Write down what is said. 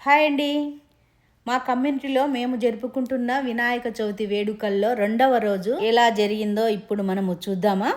Hi అండి. మా కమ్యూనిటీలో మేము జరుపుకుంటున్న వినాయక చవితి వేడుకల్లో రెండవ రోజు ఎలా జరిగిందో ఇప్పుడు మనము చూద్దామా.